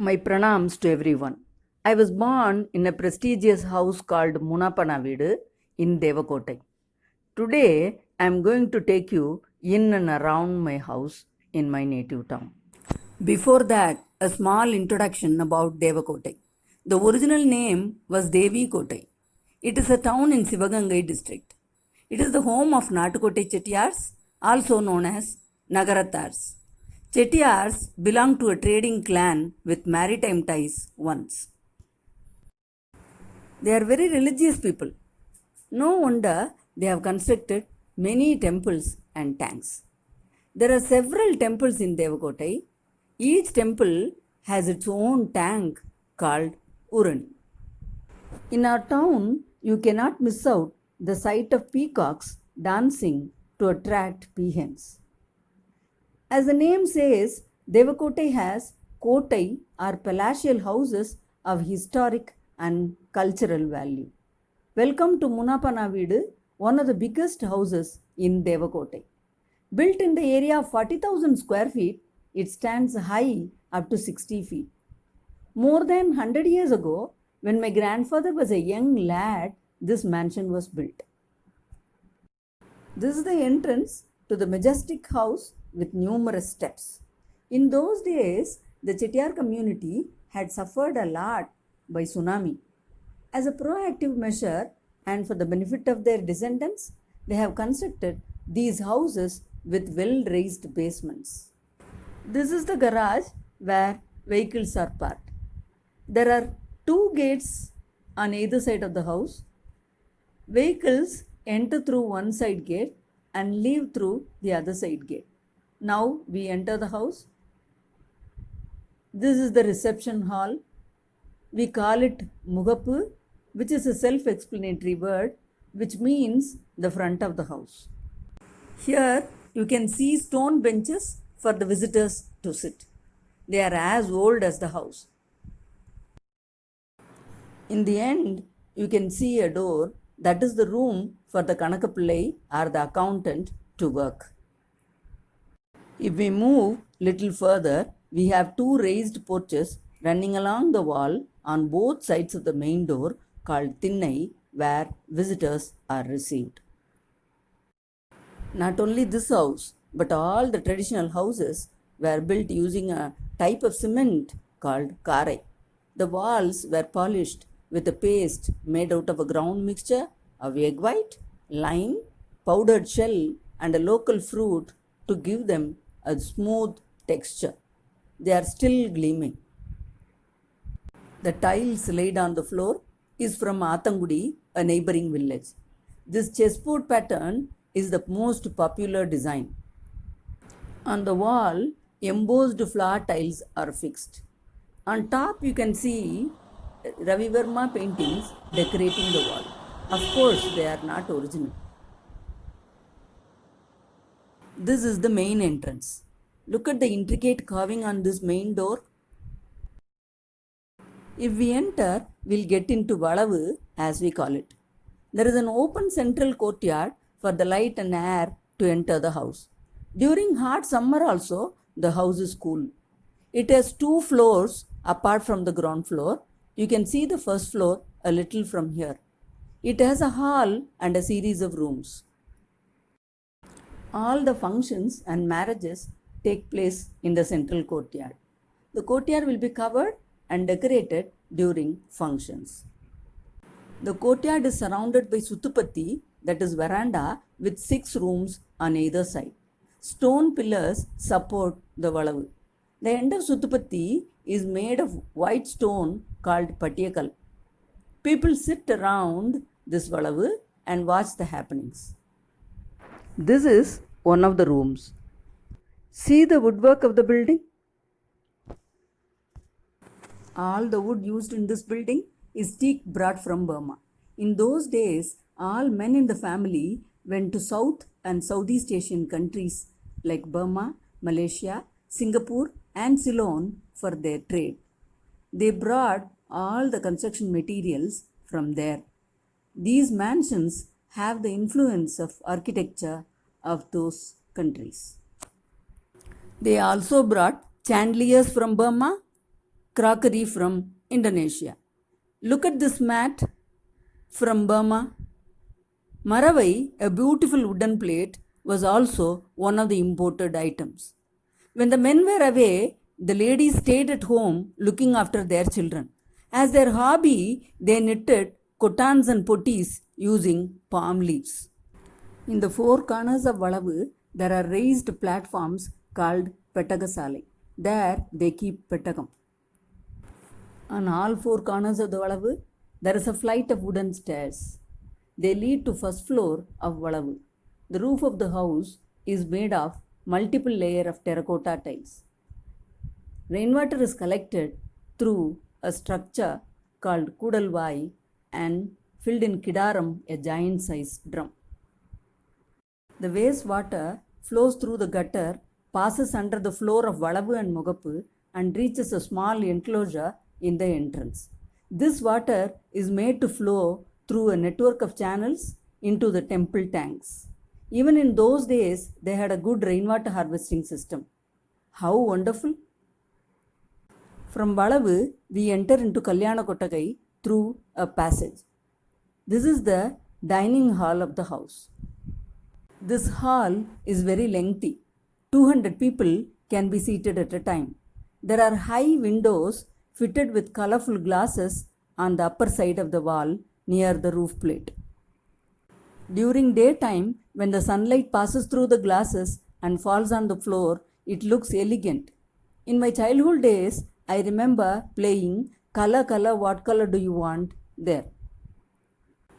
My pranams to everyone. I was born in a prestigious house called Munapanavidu in Devakotai. Today, I am going to take you in and around my house in my native town. Before that, a small introduction about Devakotai. The original name was Devi Kotai. It is a town in Sivagangai district. It is the home of Natukotai Chettiars, also known as Nagaratars. Chettiars belonged to a trading clan with maritime ties once. They are very religious people. No wonder they have constructed many temples and tanks. There are several temples in Devakotai. Each temple has its own tank called Urani. In our town, you cannot miss out the sight of peacocks dancing to attract peahens. As the name says, Devakotai has kotai or palatial houses of historic and cultural value. Welcome to Munapanavidu, one of the biggest houses in Devakotai. Built in the area of 40,000 square feet, it stands high up to 60 feet. More than 100 years ago, when my grandfather was a young lad, this mansion was built. This is the entrance to the majestic house with numerous steps. In those days, the Chettiar community had suffered a lot by tsunami. As a proactive measure and for the benefit of their descendants, they have constructed these houses with well-raised basements. This is the garage where vehicles are parked. There are two gates on either side of the house. Vehicles enter through one side gate and leave through the other side gate. Now we enter the house. This is the reception hall. We call it Mugapu, which is a self-explanatory word which means the front of the house. Here you can see stone benches for the visitors to sit. They are as old as the house. In the end, you can see a door that is the room for the Kanakapillai or the accountant to work. If we move little further, we have two raised porches running along the wall on both sides of the main door called Thinnai, where visitors are received. Not only this house, but all the traditional houses were built using a type of cement called Karai. The walls were polished with a paste made out of a ground mixture of egg white, lime, powdered shell, and a local fruit to give them a smooth texture. They are still gleaming. The tiles laid on the floor is from Athangudi, a neighboring village. This chessboard pattern is the most popular design. On the wall, embossed flower tiles are fixed. On top, you can see Ravi Verma paintings decorating the wall. Of course, they are not original. This is the main entrance. Look at the intricate carving on this main door. If we enter, we'll get into Valavu, as we call it. There is an open central courtyard for the light and air to enter the house. During hot summer also, the house is cool. It has two floors apart from the ground floor. You can see the first floor a little from here. It has a hall and a series of rooms. All the functions and marriages take place in the central courtyard. The courtyard will be covered and decorated during functions. The courtyard is surrounded by Sutupatti, that is veranda, with 6 rooms on either side. Stone pillars support the Valavu. The end of Sutupatti is made of white stone called Patiyakal. People sit around this Valavu and watch the happenings. This is one of the rooms. See the woodwork of the building? All the wood used in this building is teak brought from Burma. In those days, all men in the family went to South and Southeast Asian countries like Burma, Malaysia, Singapore, and Ceylon for their trade. They brought all the construction materials from there. These mansions have the influence of architecture of those countries. They also brought chandeliers from Burma, crockery from Indonesia. Look at this mat from Burma. Maravai, a beautiful wooden plate, was also one of the imported items. When the men were away, the ladies stayed at home looking after their children. As their hobby, they knitted kotans and potties using palm leaves. In the four corners of Valavu, there are raised platforms called Petagasalai. There they keep petagam. On all four corners of the Valavu, there is a flight of wooden stairs. They lead to first floor of Valavu. The roof of the house is made of multiple layer of terracotta tiles. Rainwater is collected through a structure called Kudalvai and filled in Kidaram, a giant-sized drum. The waste water flows through the gutter, passes under the floor of Valavu and Mogapu and reaches a small enclosure in the entrance. This water is made to flow through a network of channels into the temple tanks. Even in those days, they had a good rainwater harvesting system. How wonderful! From Valavu, we enter into Kalyana Kottagai through a passage. This is the dining hall of the house. This hall is very lengthy. 200 people can be seated at a time. There are high windows fitted with colorful glasses on the upper side of the wall near the roof plate. During daytime, when the sunlight passes through the glasses and falls on the floor, it looks elegant. In my childhood days, I remember playing Color, Color, What Color Do You Want there.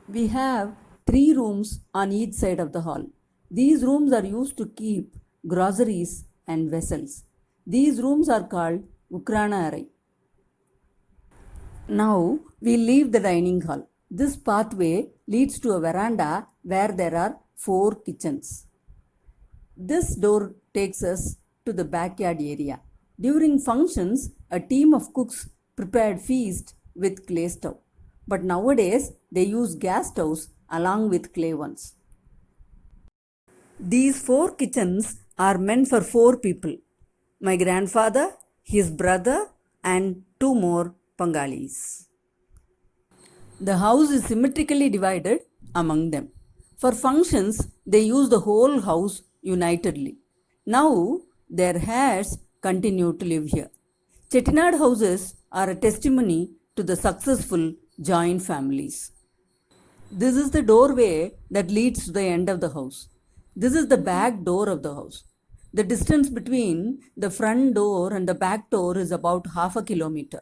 We have 3 rooms on each side of the hall. These rooms are used to keep groceries and vessels. These rooms are called Ukrana Arai. Now we leave the dining hall. This pathway leads to a veranda where there are 4 kitchens. This door takes us to the backyard area. During functions, a team of cooks prepared feast with clay stove. But nowadays, they use gas stoves along with clay ones. These 4 kitchens are meant for 4 people. My grandfather, his brother, and 2 more Pangalis. The house is symmetrically divided among them. For functions, they use the whole house unitedly. Now, their heirs continue to live here. Chettinad houses are a testimony to the successful joint families. This is the doorway that leads to the end of the house. This is the back door of the house. The distance between the front door and the back door is about half a kilometer.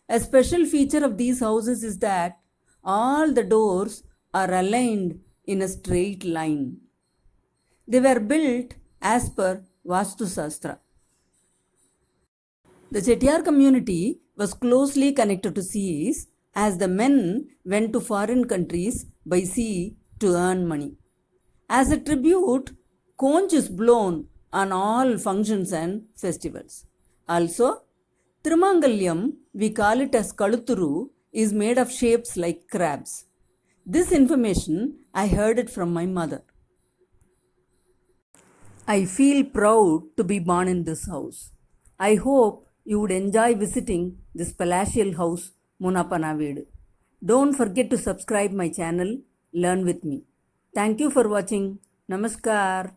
A special feature of these houses is that all the doors are aligned in a straight line. They were built as per Vastu Shastra. The Chettiar community was closely connected to seas as the men went to foreign countries by sea to earn money. As a tribute, conch is blown on all functions and festivals. Also, Thirumangalyam, we call it as Kaluturu, is made of shapes like crabs. This information I heard it from my mother. I feel proud to be born in this house. I hope you would enjoy visiting this palatial house, Munapanavedu. Don't forget to subscribe my channel, Learn with me. Thank you for watching. Namaskar.